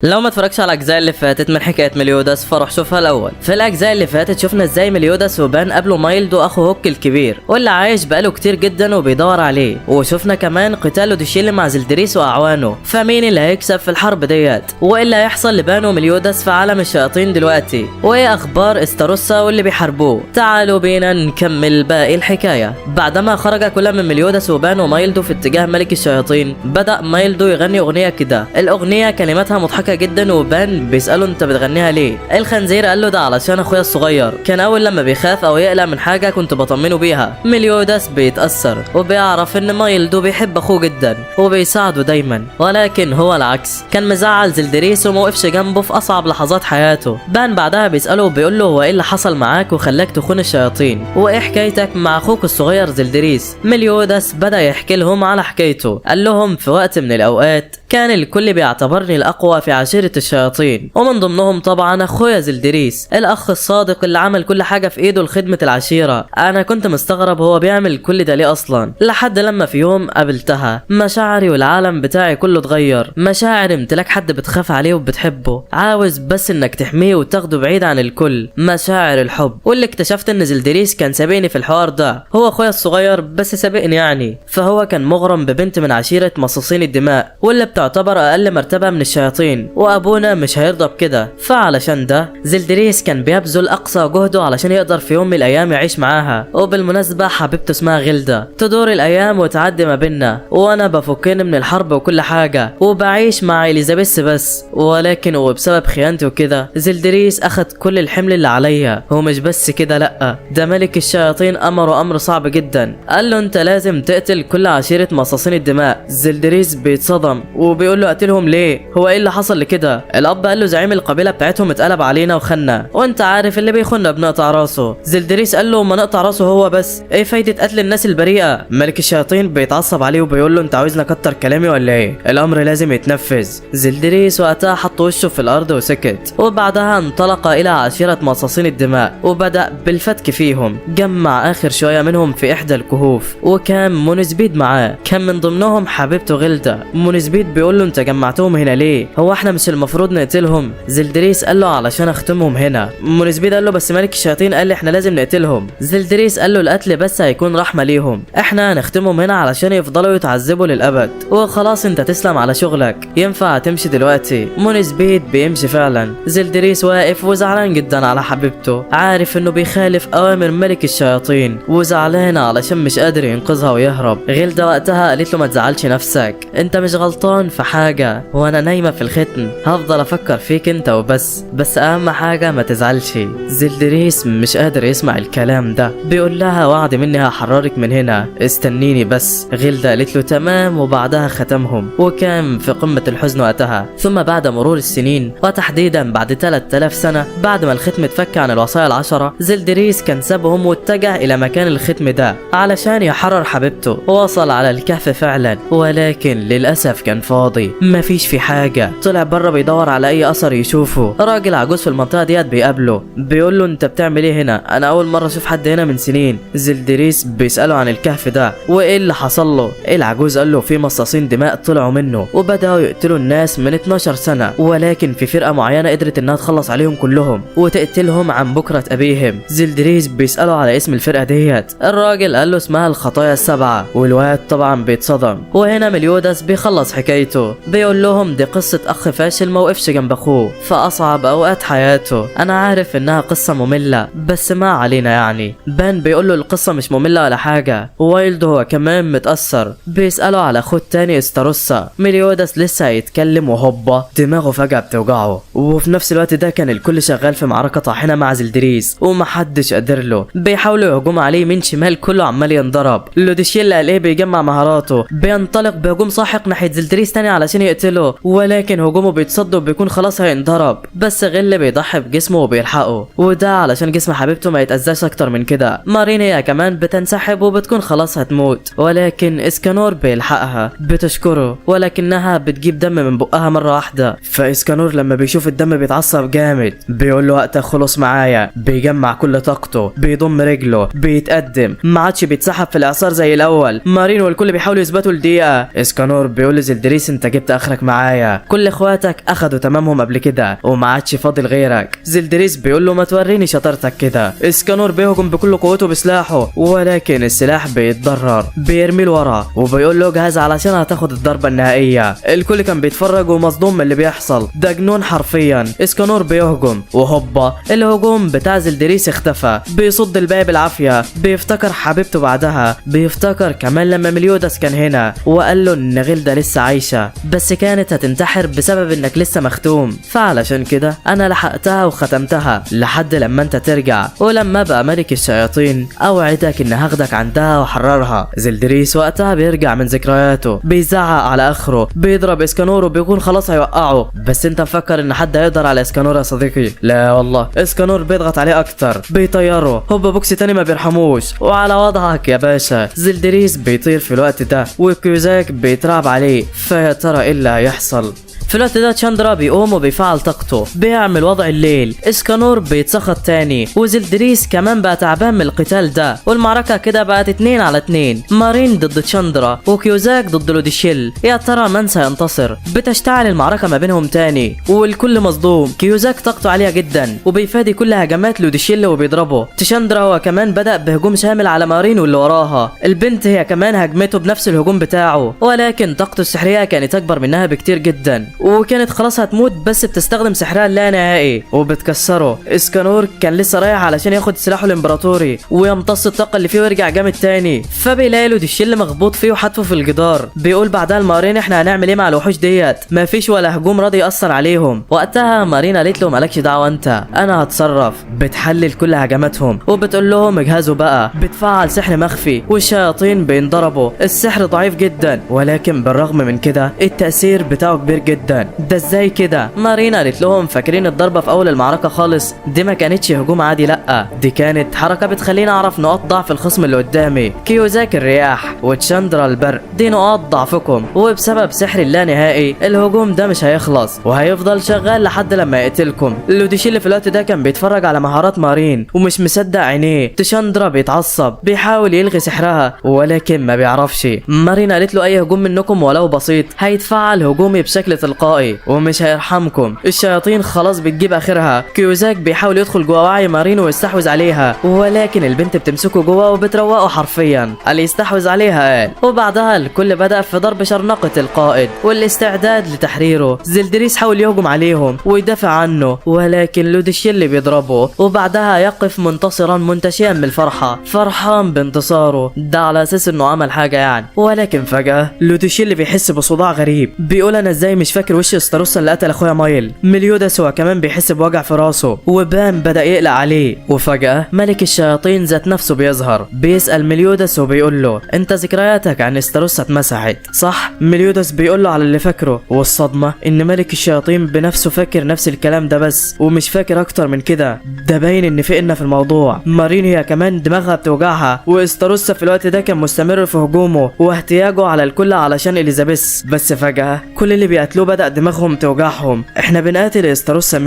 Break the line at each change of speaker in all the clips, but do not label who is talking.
لو ما اتفرجش على الاجزاء اللي فاتت من حكايه مليوداس فروح شوفها الاول. في الاجزاء اللي فاتت شفنا ازاي مليوداس وبان قابلوا مايلد واخو هوك الكبير واللي عايش بقاله كتير جدا وبيدور عليه، وشفنا كمان قتال اوديشيل مع زلدريس واعوانه. فمين اللي هيكسب في الحرب ديت؟ وايه اللي هيحصل لبان ومليوداس في عالم الشياطين دلوقتي؟ وايه اخبار استاروسا واللي بيحاربوه؟ تعالوا بينا نكمل باقي الحكايه. بعدما خرج كل من مليوداس وبان ومايلدو في اتجاه ملك الشياطين، بدا مايلدو يغني اغنيه كده. الاغنيه كلماتها مضحكه جدا، وبان بيساله انت بتغنيها ليه؟ الخنزير قال له ده علشان اخويا الصغير كان اول لما بيخاف او يقلق من حاجه كنت بطمنه بيها. مليوداس بيتاثر وبيعرف ان مايلدو بيحب اخوه جدا وبيساعده دايما، ولكن هو العكس، كان مزعل زلدريس وموقفش جنبه في اصعب لحظات حياته. بان بعدها بيساله وبيقول له هو ايه اللي حصل معاك وخلاك تخون الشياطين؟ وايه حكايتك مع اخوك الصغير زلدريس؟ مليوداس بدا يحكي لهم على حكايته. قال لهم في وقت من الاوقات كان الكل بيعتبرني الاقوى في عشيرة الشياطين، ومن ضمنهم طبعا اخويا زلدريس الاخ الصادق اللي عمل كل حاجة في ايده لخدمة العشيرة. انا كنت مستغرب هو بيعمل كل ده ليه اصلا، لحد لما في يوم قابلتها مشاعري والعالم بتاعي كله اتغير. مشاعر امتلاك حد بتخاف عليه وبتحبه، عاوز بس انك تحميه وتاخده بعيد عن الكل، مشاعر الحب. واللي اكتشفت ان زلدريس كان سابقني في الحوار ده، هو اخويا الصغير بس سابقني يعني. فهو كان مغرم ببنت من عشيرة مصاصين الدماء واللي تعتبر اقل مرتبة من الشياطين، وابونا مش هيرضى بكده. فعلشان ده زلدريس كان بيبذل اقصى جهده علشان يقدر في يوم من الايام يعيش معاها. وبالمناسبة حبيبته اسمها غيلدا. تدور الايام وتعدي ما بينا وانا بفكني من الحرب وكل حاجة وبعيش مع اليزابيث بس، ولكن وبسبب خيانتي وكده زلدريس اخد كل الحمل اللي عليا. ومش بس كده، لا، ده ملك الشياطين امره امر صعب جدا، قال له انت لازم تقتل كل عشيرة مصاصين الدماء. زلدريس بيتصدم وبيقول له اقتلهم ليه؟ هو ايه اللي حصل لكده؟ الاب قال له زعيم القبيله بتاعتهم اتقلب علينا وخنا، وانت عارف اللي بيخنا بنقطع راسه. زلدريس قال له ما نقطع راسه هو بس، ايه فايده قتل الناس البريئه؟ ملك الشياطين بيتعصب عليه وبيقول له انت عاوزني اكتر كلامي ولا ايه؟ الامر لازم يتنفذ. زلدريس وقتها حط وشه في الارض وسكت، وبعدها انطلق الى عشيره مصاصين الدماء وبدا بالفتك فيهم. جمع اخر شويه منهم في احدى الكهوف، وكان مونسبيد معاه، كان من ضمنهم حبيبته غيلدا. مونسبيد بيقول له انت جمعتهم هنا ليه؟ هو احنا مش المفروض نقتلهم؟ زلدريس قال له علشان اختمهم هنا. مونسبيد قال له بس ملك الشياطين قال لي احنا لازم نقتلهم. زلدريس قال له القتل بس هيكون رحمه ليهم، احنا هنختمهم هنا علشان يفضلوا يتعذبوا للابد. وخلاص انت تسلم على شغلك، ينفع تمشي دلوقتي؟ مونسبيد بيمشي فعلا. زلدريس واقف وزعلان جدا على حبيبته، عارف انه بيخالف اوامر ملك الشياطين وزعلان علشان مش قادر ينقذها ويهرب. غيلدا وقتها قالت له ما تزعلش نفسك، انت مش غلطان في حاجه، وانا نايمه في الختم هفضل افكر فيك انت وبس، بس اهم حاجه ما تزعلش. زلدريس مش قادر يسمع الكلام ده، بيقول لها وعد مني هحررك من هنا، استنيني بس. غيلدا قالت له تمام، وبعدها ختمهم وكان في قمه الحزن وقتها. ثم بعد مرور السنين، وتحديدا بعد 3000 سنه بعد ما الختم اتفك عن الوصايا العشره، زلدريس كان سابهم واتجه الى مكان الختم ده علشان يحرر حبيبته. وصل على الكهف فعلا، ولكن للاسف كان فاضي، مفيش في حاجه. طلع بره بيدور على اي اثر يشوفه. راجل عجوز في المنطقه ديت بيقابله، بيقول له انت بتعمل ايه هنا؟ انا اول مره اشوف حد هنا من سنين. زلدريس بيساله عن الكهف ده وايه اللي حصل له. العجوز قال له في مصاصين دماء طلعوا منه وبداوا يقتلوا الناس من 12 سنه، ولكن في فرقه معينه قدرت انها تخلص عليهم كلهم وتقتلهم عن بكره ابيهم. زلدريس بيساله على اسم الفرقه ديت. الراجل قال له اسمها الخطايا السبعه، والواد طبعا بيتصدم. وهنا مليوداس بيخلص حكايته، بيقول لهم دي قصة أخ فاشل موقفش جنب أخوه في أصعب أوقات حياته. أنا عارف إنها قصة مملة بس ما علينا يعني. بان بيقول له القصة مش مملة ولا حاجة. وايلد هو كمان متأثر، بيسأله على أخوه التاني استاروسا. مليوداس لسه هيتكلم وهوبا دماغه فجأة بتوجعه. وفي نفس الوقت ده كان الكل شغال في معركة طاحنة مع زلدريس ومحدش قادر له، بيحاولوا يهجموا عليه من شمال، كله عمال ينضرب. لوديشيل قال ايه بيجمع مهاراته، بينطلق بهجوم ساحق ناحية زلدريس تاني علشان يقتله، ولكن هجومه بيتصد وبيكون خلاص هينضرب. بس غل بيضحي بجسمه وبيلحقه، وده علشان جسم حبيبته ما يتأذاش اكتر من كده. مارين هي كمان بتنسحب وبتكون خلاص هتموت، ولكن اسكانور بيلحقها، بتشكره، ولكنها بتجيب دم من بقها مرة واحدة. فاسكانور لما بيشوف الدم بيتعصب جامد، بيقول له وقتك خلص معايا. بيجمع كل طاقته، بيضم رجله، بيتقدم، ما عادش بيتسحب في الاعصار زي الاول. مارين والكل بيحاولوا يثبتوا الدقيقة. اسكانور بيقول لزلدريس زلدريس انت جبت اخرك معايا، كل اخواتك اخدوا تمامهم قبل كده وما عادش فاضل غيرك. زلدريس بيقول له ما توريني شطارتك كده. اسكانور بيهجم بكل قوته بسلاحه، ولكن السلاح بيتضرر، بيرمي لورا وبيقول له جهز علشان هتاخد الضربه النهائيه. الكل كان بيتفرج ومصدوم من اللي بيحصل، ده جنون حرفيا. اسكانور بيهجم وهوبا الهجوم بتاع زلدريس اختفى، بيصد الباقي بالعافيه. بيفتكر حبيبته بعدها، بيفتكر كمان لما مليوداس كان هنا وقال له ان غيلدا لسه عايشه بس كانت هتنتحر بسبب انك لسه مختوم، فعلشان كده انا لحقتها وختمتها لحد لما انت ترجع، ولما ابقى ملك الشياطين اوعدك ان هاخدك عندها واحررها. زلدريس وقتها بيرجع من ذكرياته، بيزعق على اخره، بيضرب اسكانور وبيكون خلاص هيوقعه. بس انت مفكر ان حد هيقدر على اسكانور يا صديقي؟ لا والله، اسكانور بيضغط عليه اكتر، بيطيره هوبا بوكس تاني ما بيرحموش. وعلى وضعك يا باشا. زلدريس بيطير في الوقت ده وكيوزاك بيترعب عليه، فيا ترى ايه اللي هيحصل؟ في الوقت ده تشاندرا بيقوم وبيفعل طاقته، بيعمل وضع الليل. اسكانور بيتسخط تاني، وزلدريس كمان بقى تعبان من القتال ده، والمعركة كده بقت 2 على 2، مارين ضد تشاندرا وكيوزاك ضد لوديشيل. يا ترى من سينتصر؟ بتشتعل المعركة ما بينهم تاني والكل مصدوم. كيوزاك طاقته عالية جدا وبيفادي كل هجمات لوديشيل وبيضربه. تشاندرا هو كمان بدأ بهجوم شامل على مارين واللي وراها. البنت هي كمان هجمته بنفس الهجوم بتاعه، ولكن طاقته السحرية كانت أكبر منها بكتير جدا، وكانت خلاص هتموت بس بتستخدم سحرها اللانهائي وبتكسره. اسكانور كان لسه رايح علشان ياخد سلاحه الامبراطوري ويمتص الطاقه اللي فيه ويرجع جامد تاني، فبيلاقي لوديشيل مخبوط فيه وحاتفه في الجدار. بيقول بعدها لمارين احنا هنعمل ايه مع الوحوش ديت؟ مفيش ولا هجوم راضي ياثر عليهم. وقتها مارين قالت له مالكش دعوه انت، انا هتصرف. بتحلل كل هجماتهم وبتقول لهم اجهزوا بقى. بتفعل سحر مخفي والشياطين بينضربوا. السحر ضعيف جدا ولكن بالرغم من كده التاثير بتاعه كبير جدا. ده ازاي كده؟ مارين قالت لهم فاكرين الضربه في اول المعركه خالص دي ما كانتش هجوم عادي، لا دي كانت حركه بتخليني اعرف نقاط ضعف الخصم اللي قدامي. كيوزاك الرياح وتشاندرا البرق دي نقاط ضعفكم، وبسبب سحر اللانهائي الهجوم ده مش هيخلص وهيفضل شغال لحد لما يقتلكم. لوديشيل في الوقت ده كان بيتفرج على مهارات مارين ومش مصدق عينيه. تشاندرا بيتعصب، بيحاول يلغي سحرها ولكن ما بيعرفش. مارين قالت له اي هجوم منكم ولو بسيط هيتفعل هجومي بشكل تلقائي ومش هيرحمكم. الشياطين خلاص بتجيب اخرها. كيوزاك بيحاول يدخل جوه وعي مارين ويستحوذ عليها، ولكن البنت بتمسكه جوه وبتروقه حرفيا. قال يستحوذ عليها قال. وبعدها الكل بدأ في ضرب شرنقة القائد والاستعداد لتحريره. زلدريس حاول يهجم عليهم ويدافع عنه ولكن لوديشيل بيضربه، وبعدها يقف منتصرا منتشيا من الفرحة، فرحان بانتصاره ده على اساس انه عمل حاجة يعني. ولكن فجأة لوديشيل بيحس بصداع غريب، بيقول انا ازاي مش فاكر وش استاروسا اللي قتل اخويا مايل. مليوداس هو كمان بيحس بوجع في راسه وبان بدأ يقلق عليه. وفجأة ملك الشياطين ذات نفسه بيظهر، بيسأل مليوداس وبيقول له انت ذكرياتك عن استاروسا اتمسحت صح؟ مليوداس بيقول له على اللي فاكره، والصدمة ان ملك الشياطين بنفسه فاكر نفس الكلام ده بس ومش فاكر اكتر من كده. ده باين ان فقنا في الموضوع. مارين هي كمان دماغها بتوجعها، واستاروسا في الوقت ده كان مستمر في هجومه واحتياجه على الكل علشان اليزابيث. بس فجأة كل اللي بيقتلوه بدأ دماغهم توجعهم. احنا بنقاتل استاروسا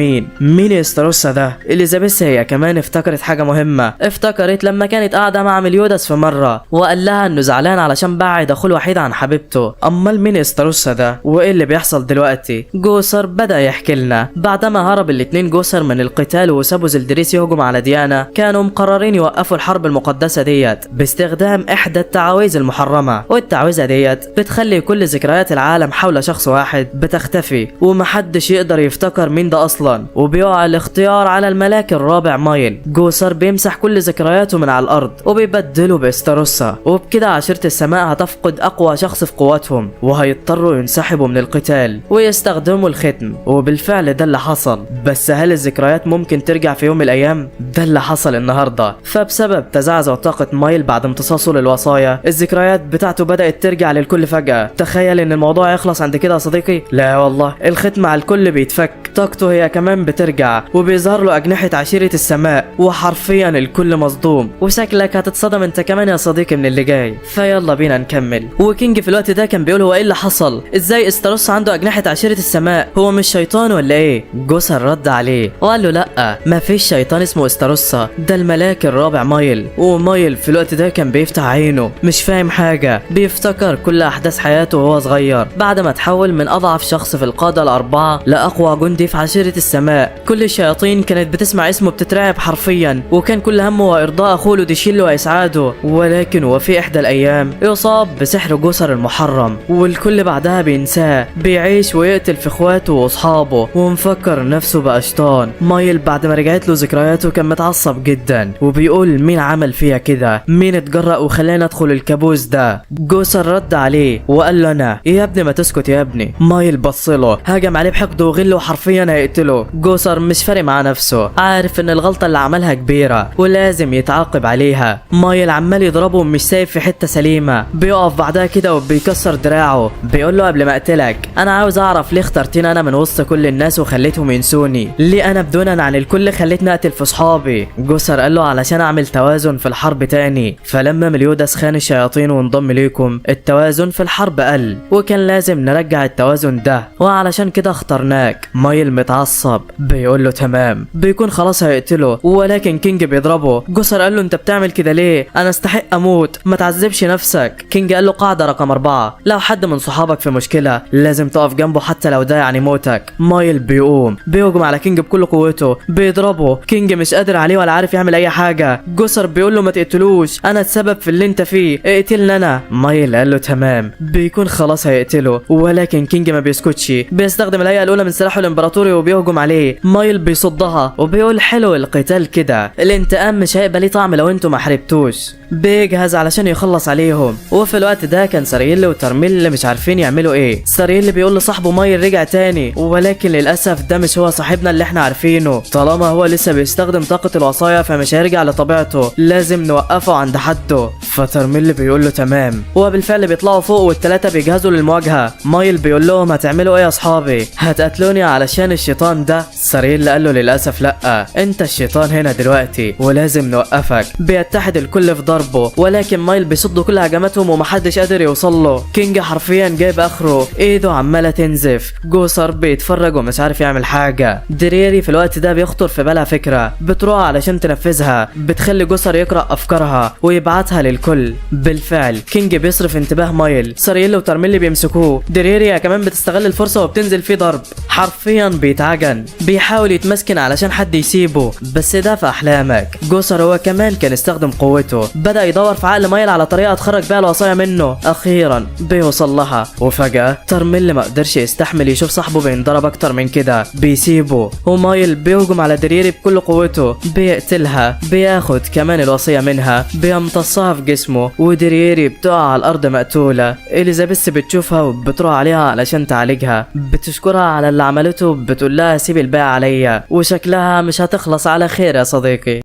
مين استاروسا ده؟ اليزابيث هي كمان افتكرت حاجة مهمة، افتكرت لما كانت قاعدة مع مليوداس في مرة وقال لها انه زعلان علشان بعد اخوه الوحيد عن حبيبته. امال مين استاروسا ده وايه اللي بيحصل دلوقتي؟ جوسر بدأ يحكي لنا بعدما هرب الاتنين جوسر من القتال وسابوا زلدريس يهجم على ديانا، كانوا مقررين يوقفوا الحرب المقدسة ديت باستخدام احدى التعاويذ المحرمة، والتعويذة ديت بتخلي كل ذكريات العالم حول شخص واحد بتختفي ومحدش يقدر يفتكر مين ده اصلا، وبيقع الاختيار على الملاك الرابع مايل. جوسر بيمسح كل ذكرياته من على الارض وبيبدله باستاروسا، وبكده عشيرة السماء هتفقد اقوى شخص في قواتهم وهيضطروا ينسحبوا من القتال ويستخدموا الختم. وبالفعل ده اللي حصل. بس هل الذكريات ممكن ترجع في يوم من الايام؟ ده اللي حصل النهارده. فبسبب تزعزع طاقة مايل بعد امتصاصه للوصايا الذكريات بتاعته بدأت ترجع للكل فجأة. تخيل ان الموضوع يخلص عند كده يا صديقي؟ لا والله، الختم على الكل بيتفك طاقته هي كمان بترجع وبيظهر له أجنحة عشيرة السماء، وحرفيا الكل مصدوم. وشكلك هتتصدم انت كمان يا صديقي من اللي جاي، فيلا بينا نكمل. وكينج في الوقت ده كان بيقول هو ايه اللي حصل؟ ازاي استروس عنده أجنحة عشيرة السماء؟ هو مش شيطان ولا ايه؟ جوسر رد عليه وقال له لا، مفيش شيطان اسمه استروسا، ده الملاك الرابع مايل. ومايل في الوقت ده كان بيفتح عينه مش فاهم حاجة، بيفتكر كل أحداث حياته وهو صغير بعد ما تحول من أضعف شخص في القادة الأربعة لأقوى جندي في عشيرة السماء. كل الشياطين كانت بتسمع اسمه بتترعب حرفيا، وكان كل همه هو إرضاء أخوه لوديشيل وإسعاده. ولكن وفي إحدى الأيام يصاب بسحر جوسر المحرم، والكل بعدها بينساه، بيعيش ويقتل في إخواته وأصحابه ومفكر نفسه بقى شيطان. مايل بعد ما رجعت له ذكرياته كان متعصب جدا وبيقول مين عمل فيها كده؟ مين اتجرأ وخلاني ادخل الكابوس ده؟ جوسر رد عليه وقال له انا. يا ابني ما تسكت يا ابني. مايل بصله، هجم عليه بحقد وغل وحرفيا هيقتله. جوسر مش فارق مع نفسه، عارف ان الغلطه اللي عملها كبيره ولازم يتعاقب عليها. مايل عمال يضربه مش سايب في حته سليمه، بيقف بعدها كده وبيكسر دراعه، بيقول له قبل ما اقتلك انا عاوز اعرف ليه اخترتني انا من وسط كل الناس وخليتهم ينسوني؟ ليه انا بدونا عن الكل خليتني اقتل في صحابي؟ جوسر قال له علشان اعمل توازن في الحرب تاني، فلما مليوداس خان الشياطين وانضم ليكم التوازن في الحرب قل، وكان لازم نرجع التوازن ده، وعلشان كده اخترناك. مايل متعصب بيقول له تمام، بيكون خلاص هيقتله، ولكن كينج بيضربه. جوسر قال له انت بتعمل كده ليه؟ انا استحق اموت، ما تعذبش نفسك. كينج قال له قاعده رقم 4، لو حد من صحابك في مشكله لازم تقف جنبه حتى لو ده يعني موتك. مايل بيقوم بيهجم على كينج بكل قوته، بيضربه. كينج مش قادر عليه ولا عارف يعمل اي حاجه. جوسر بيقول له ما تقتلوش، انا السبب في اللي انت فيه، اقتلني انا. مايل قال له تمام، بيكون خلاص هيقتله، ولكن كينج ما بيسكتش، بيستخدم الهيئه الاولى من سلاحه الامبراطوري وبيهجم عليه. مايل بيصدها وبيقول حلو القتال كده، الانتقام مش هيبقى ليه طعم لو انتوا ما حاربتوش. بيجهز علشان يخلص عليهم، وفي الوقت ده كان سارييل وترميل مش عارفين يعملوا ايه. سارييل بيقول لصاحبه مايل رجع تاني، ولكن للاسف ده مش هو صاحبنا اللي احنا عارفينه، طالما هو لسه بيستخدم طاقه الوصايا فمش هيرجع لطبيعته، لازم نوقفه عند حده. فترميل بيقول له تمام، وبالفعل بيطلعوا فوق والثلاثه بيجهزوا للمواجهه. مايل بيقول لهم هتعملوا ايه يا اصحابي؟ هتقتلوني علشان الشيطان ده؟ سارييل قال له للاسف لا، انت الشيطان هنا دلوقتي ولازم نوقفك. بيتحد الكل في ضربه، ولكن مايل بيصد كل هجماتهم ومحدش قادر يوصل له. كينج حرفيا جايب اخره، ايده عماله تنزف. جوسر بيتفرج ومش عارف يعمل حاجه. دريري في الوقت ده بيخطر في بالها فكره، بتروح علشان تنفذها، بتخلي جوسر يقرا افكارها ويبعتها للكل. بالفعل كينج بيصرف انتباه مايل، سارييل وترميل بيمسكوه. دريري كمان بتستغل الفرصه وبتنزل فيه ضرب، حرفيا بيتعجن، بيحاول يتمسكن علشان حد يسيبه، بس ده في احلامك. جوسر هو كمان كان استخدم قوته، بدأ يدور في عقل مايل على طريقه تخرج بيها الوصايا منه. اخيرا بيوصل لها، وفجاه ترميل ما قدرش يستحمل يشوف صاحبه بينضرب اكتر من كده، بيسيبه، ومايل بيهجم على دريري بكل قوته، بيقتلها، بياخد كمان الوصيه منها، بيمتصها في جسمه، ودريري بتقع على الارض مقتوله. اليزابيث بتشوفها وبتروح عليها علشان تعالجها، بتشكرها على اللي عملته، بتقول لها سيب الباقي عليا، وشكلها مش هتخلص على خير يا صديقي.